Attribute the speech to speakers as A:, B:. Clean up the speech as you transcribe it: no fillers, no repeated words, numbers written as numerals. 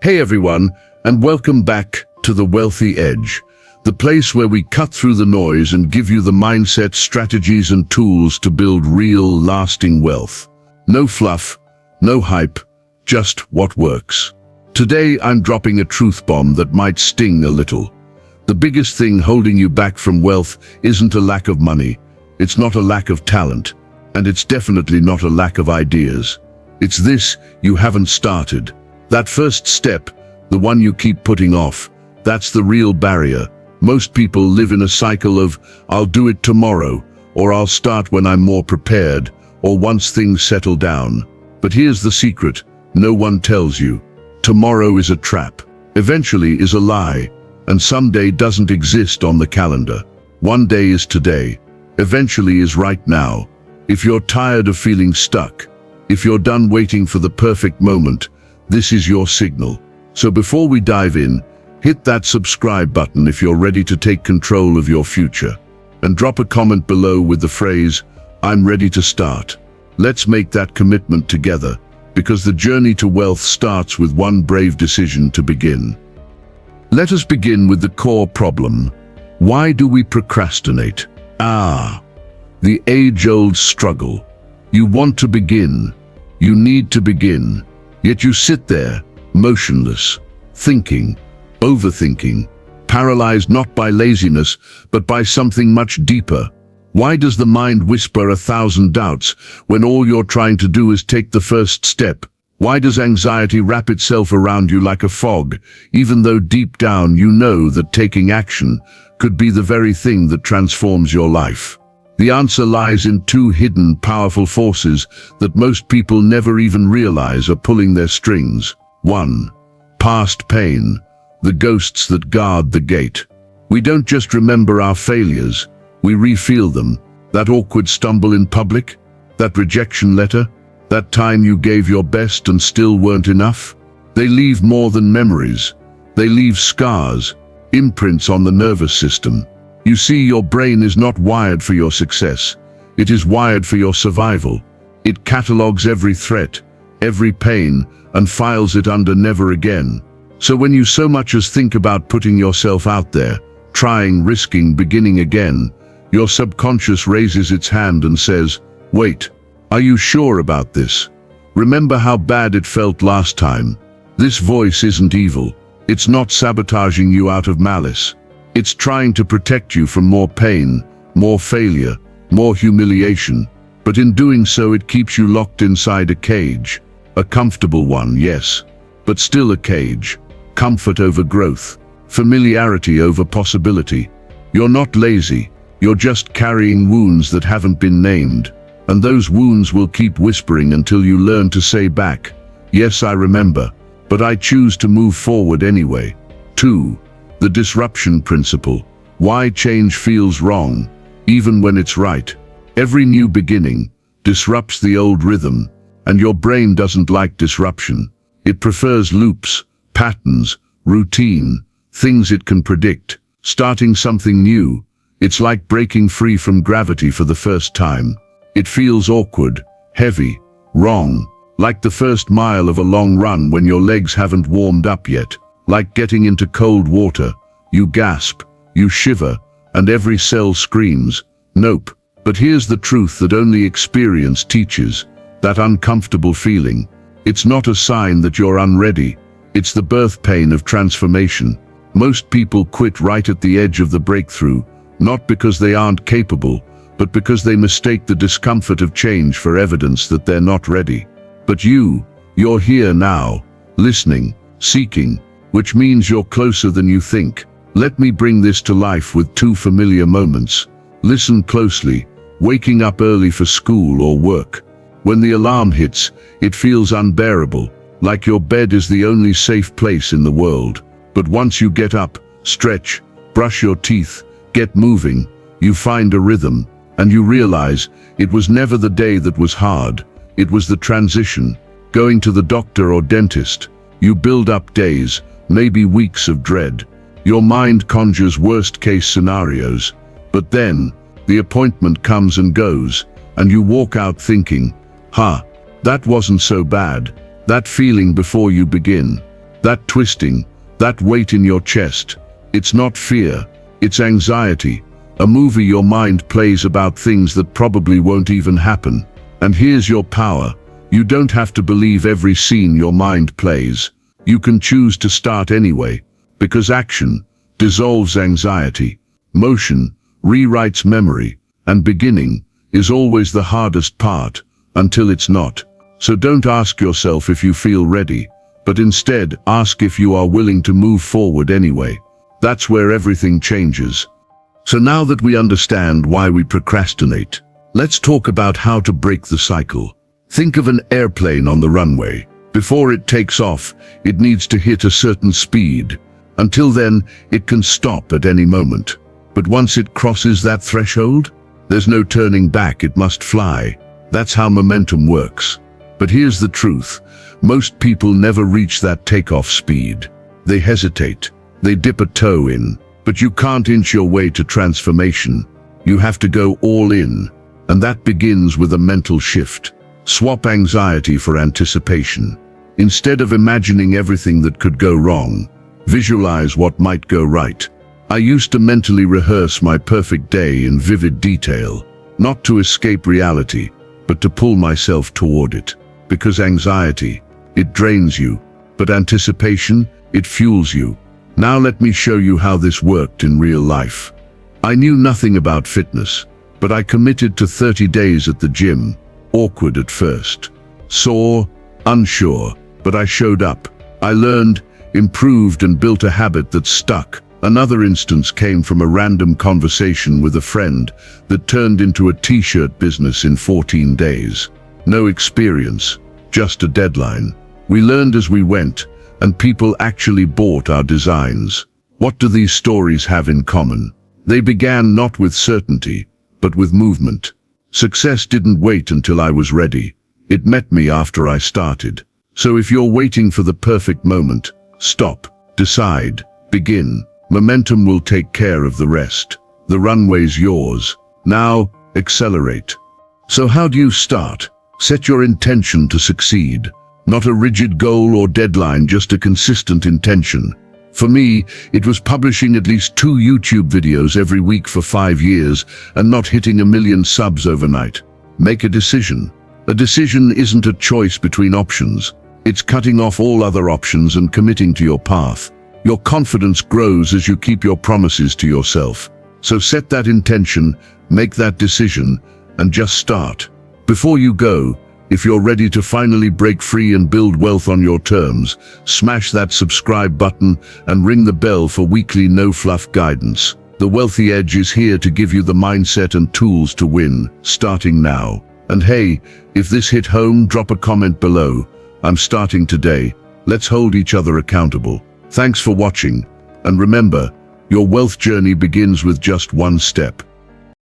A: Hey everyone, and welcome back to The Wealthy Edge, the place where we cut through the noise and give you the mindset, strategies and tools to build real, lasting wealth. No fluff, no hype, just what works. Today I'm dropping a truth bomb that might sting a little. The biggest thing holding you back from wealth isn't a lack of money, it's not a lack of talent, and it's definitely not a lack of ideas. It's this: you haven't started. That first step, the one you keep putting off, that's the real barrier. Most people live in a cycle of, I'll do it tomorrow, or I'll start when I'm more prepared, or once things settle down. But here's the secret: no one tells you. Tomorrow is a trap. Eventually is a lie, and someday doesn't exist on the calendar. One day is today. Eventually is right now. If you're tired of feeling stuck, if you're done waiting for the perfect moment, this is your signal. So before we dive in, hit that subscribe button if you're ready to take control of your future. And drop a comment below with the phrase, "I'm ready to start." Let's make that commitment together, because the journey to wealth starts with one brave decision to begin. Let us begin with the core problem. Why do we procrastinate? The age-old struggle. You want to begin. You need to begin. Yet you sit there, motionless, thinking, overthinking, paralyzed not by laziness, but by something much deeper. Why does the mind whisper 1,000 doubts when all you're trying to do is take the first step? Why does anxiety wrap itself around you like a fog, even though deep down you know that taking action could be the very thing that transforms your life? The answer lies in two hidden, powerful forces that most people never even realize are pulling their strings. 1. Past pain, the ghosts that guard the gate. We don't just remember our failures, we re-feel them. That awkward stumble in public, that rejection letter, that time you gave your best and still weren't enough. They leave more than memories. They leave scars, imprints on the nervous system. You see, your brain is not wired for your success. It is wired for your survival. It catalogs every threat, every pain, and files it under never again. So when you so much as think about putting yourself out there, trying, risking, beginning again, your subconscious raises its hand and says, "Wait, are you sure about this? Remember how bad it felt last time." This voice isn't evil. It's not sabotaging you out of malice. It's trying to protect you from more pain, more failure, more humiliation. But in doing so, it keeps you locked inside a cage. A comfortable one, yes, but still a cage. Comfort over growth, familiarity over possibility. You're not lazy, you're just carrying wounds that haven't been named. And those wounds will keep whispering until you learn to say back, "Yes, I remember, but I choose to move forward anyway." 2. The disruption principle. Why change feels wrong, even when it's right. Every new beginning disrupts the old rhythm, and your brain doesn't like disruption. It prefers loops, patterns, routine, things it can predict. Starting something new, it's like breaking free from gravity for the first time. It feels awkward, heavy, wrong, like the first mile of a long run when your legs haven't warmed up yet. Like getting into cold water, you gasp, you shiver, and every cell screams, "Nope." But here's the truth that only experience teaches. That uncomfortable feeling, it's not a sign that you're unready. It's the birth pain of transformation. Most people quit right at the edge of the breakthrough, not because they aren't capable, but because they mistake the discomfort of change for evidence that they're not ready. But you're here now, listening, seeking, which means you're closer than you think. Let me bring this to life with two familiar moments. Listen closely. Waking up early for school or work. When the alarm hits, it feels unbearable, like your bed is the only safe place in the world. But once you get up, stretch, brush your teeth, get moving, you find a rhythm, and you realize it was never the day that was hard. It was the transition. Going to the doctor or dentist. You build up days, maybe weeks of dread. Your mind conjures worst-case scenarios. But then, the appointment comes and goes, and you walk out thinking, that wasn't so bad. That feeling before you begin. That twisting, that weight in your chest, it's not fear, it's anxiety. A movie your mind plays about things that probably won't even happen. And here's your power. You don't have to believe every scene your mind plays. You can choose to start anyway, because action dissolves anxiety. Motion rewrites memory, and beginning is always the hardest part, until it's not. So don't ask yourself if you feel ready, but instead ask if you are willing to move forward anyway. That's where everything changes. So now that we understand why we procrastinate, let's talk about how to break the cycle. Think of an airplane on the runway. Before it takes off, it needs to hit a certain speed. Until then, it can stop at any moment. But once it crosses that threshold, there's no turning back, it must fly. That's how momentum works. But here's the truth. Most people never reach that takeoff speed. They hesitate. They dip a toe in. But you can't inch your way to transformation. You have to go all in. And that begins with a mental shift. Swap anxiety for anticipation. Instead of imagining everything that could go wrong, visualize what might go right. I used to mentally rehearse my perfect day in vivid detail, not to escape reality, but to pull myself toward it. Because anxiety, it drains you, but anticipation, it fuels you. Now let me show you how this worked in real life. I knew nothing about fitness, but I committed to 30 days at the gym. Awkward at first. Sore, unsure, but I showed up. I learned, improved, and built a habit that stuck. Another instance came from a random conversation with a friend that turned into a t-shirt business in 14 days. No experience, just a deadline. We learned as we went, and people actually bought our designs. What do these stories have in common? They began not with certainty, but with movement. Success didn't wait until I was ready. It met me after I started. So if you're waiting for the perfect moment, stop, decide, begin. Momentum will take care of the rest. The runway's yours. Now, accelerate. So how do you start? Set your intention to succeed. Not a rigid goal or deadline, just a consistent intention. For me, it was publishing at least 2 YouTube videos every week for 5 years and not hitting 1 million subs overnight. Make a decision. A decision isn't a choice between options. It's cutting off all other options and committing to your path. Your confidence grows as you keep your promises to yourself. So set that intention, make that decision, and just start. Before you go, if you're ready to finally break free and build wealth on your terms, smash that subscribe button and ring the bell for weekly no-fluff guidance. The Wealthy Edge is here to give you the mindset and tools to win, starting now. And hey, if this hit home, drop a comment below. I'm starting today. Let's hold each other accountable. Thanks for watching. And remember, your wealth journey begins with just one step.